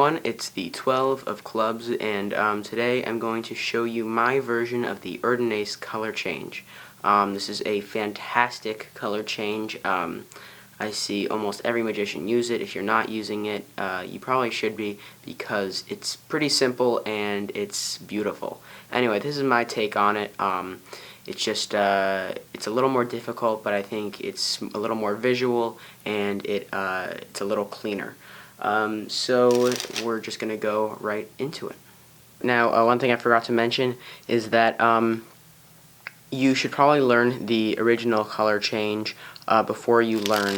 everyone, it's the 12 of clubs, and today I'm going to show you my version of the Erdnase color change. This is a fantastic color change. I see almost every magician use it. If you're not using it, you probably should be, because it's pretty simple and it's beautiful. Anyway, this is my take on it. It's just, it's a little more difficult, but I think it's a little more visual, and it's a little cleaner. So we're just going to go right into it. Now, one thing I forgot to mention is that you should probably learn the original color change before you learn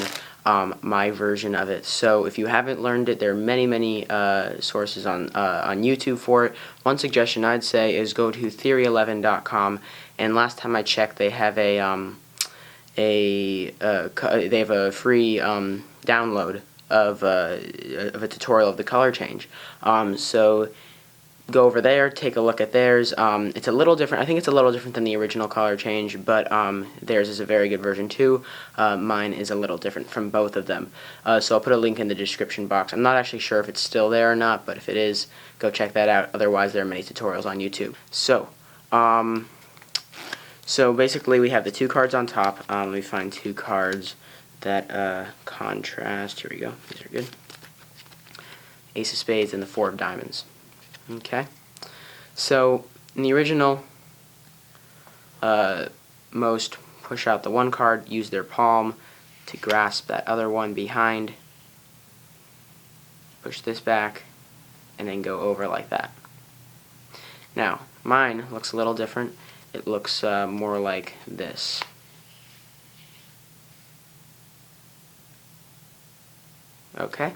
my version of it. So if you haven't learned it, there are many sources on YouTube for it. One suggestion I'd say is go to theory11.com, and last time I checked, they have a free download of a tutorial of the color change. So go over there, take a look at theirs. It's a little different. I think it's a little different than the original color change, but theirs is a very good version too. Mine is a little different from both of them. So I'll put a link in the description box. I'm not actually sure if it's still there or not, but if it is, go check that out. Otherwise, there are many tutorials on YouTube. So basically, we have the two cards on top. Let me find two cards that contrast. Here we go. These are good. Ace of Spades and the Four of Diamonds. Okay. So in the original, most push out the one card, use their palm to grasp that other one behind, push this back, and then go over like that. Now, mine looks a little different. It looks more like this. Okay.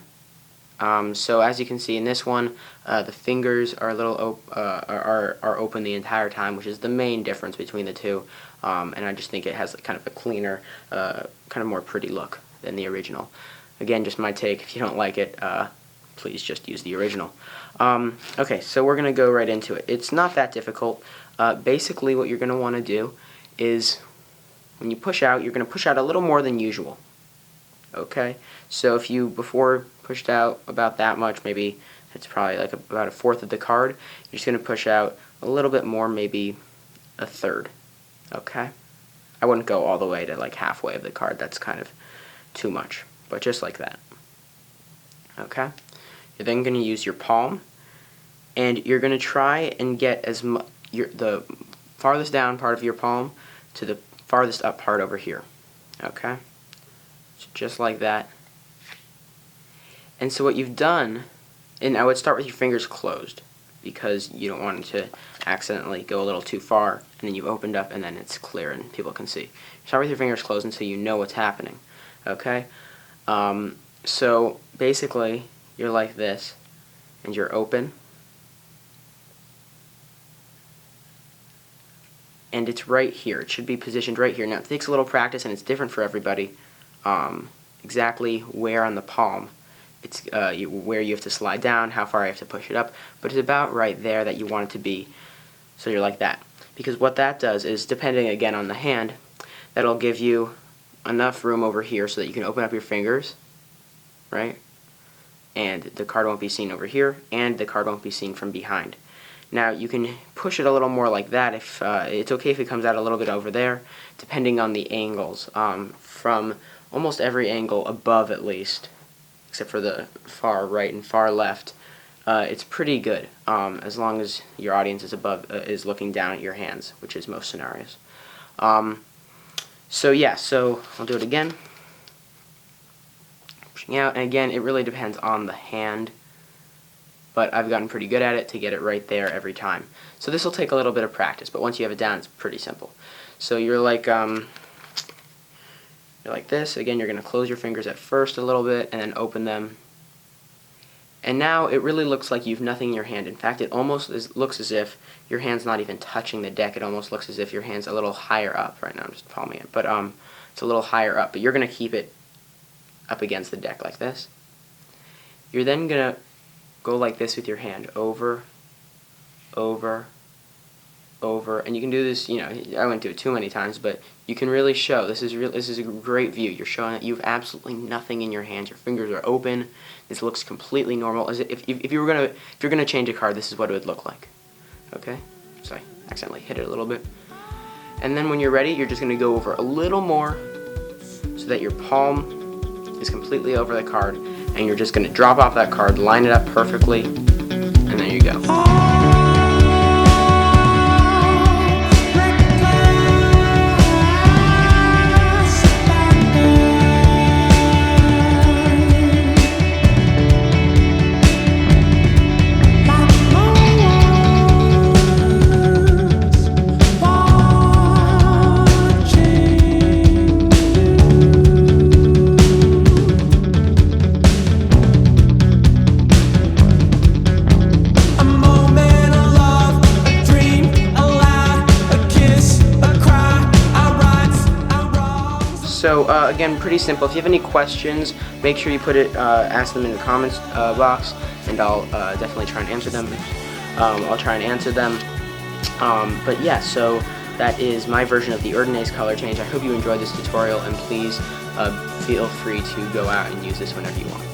So as you can see in this one, the fingers are a little are open the entire time, which is the main difference between the two. And I just think it has kind of a cleaner, kind of more pretty look than the original. Again, just my take. If you don't like it, please just use the original. Okay, so we're gonna go right into it. It's not that difficult. Basically, what you're gonna want to do is, when you push out, you're gonna push out a little more than usual. Okay, so if you before pushed out about that much, maybe it's probably like about a fourth of the card, you're just going to push out a little bit more, maybe a third. Okay, I wouldn't go all the way to like halfway of the card. That's kind of too much, but just like that. Okay, you're then going to use your palm, and you're going to try and get the farthest down part of your palm to the farthest up part over here. Okay, so just like that. And so what you've done, and I would start with your fingers closed, because you don't want it to accidentally go a little too far, and then you've opened up and then it's clear and people can see. Start with your fingers closed until you know what's happening. Okay? So basically, you're like this, and you're open, and it's right here. It should be positioned right here. Now, it takes a little practice, and it's different for everybody, exactly where on the palm. It's where you have to slide down, how far you have to push it up, but it's about right there that you want it to be. So you're like that. Because what that does is, depending again on the hand, that'll give you enough room over here so that you can open up your fingers, right? And the card won't be seen over here, and the card won't be seen from behind. Now, you can push it a little more like that. If it's okay if it comes out a little bit over there, depending on the angles. From almost every angle above, at least, except for the far right and far left, it's pretty good, as long as your audience is looking down at your hands, which is most scenarios. So yeah, so I'll do it again. Pushing out, and again, it really depends on the hand, but I've gotten pretty good at it to get it right there every time. So this will take a little bit of practice, but once you have it down, it's pretty simple. So you're like this. Again, you're going to close your fingers at first a little bit and then open them. And now it really looks like you've nothing in your hand. In fact, it almost looks as if your hand's not even touching the deck. It almost looks as if your hand's a little higher up. Right now I'm just palming it, but it's a little higher up. But you're going to keep it up against the deck like this. You're then going to go like this with your hand, over, over, over, and you can do this, you know, I wouldn't do it too many times, but you can really show, this is a great view. You're showing that you have absolutely nothing in your hands. Your fingers are open. This looks completely normal. As if you're gonna change a card, this is what it would look like. Okay? So I accidentally hit it a little bit. And then when you're ready, you're just gonna go over a little more so that your palm is completely over the card, and you're just gonna drop off that card, line it up perfectly, and there you go. So again, pretty simple. If you have any questions, make sure you ask them in the comments box, and I'll definitely try and answer them. But yeah, so that is my version of the Erdnase color change. I hope you enjoyed this tutorial, and please feel free to go out and use this whenever you want.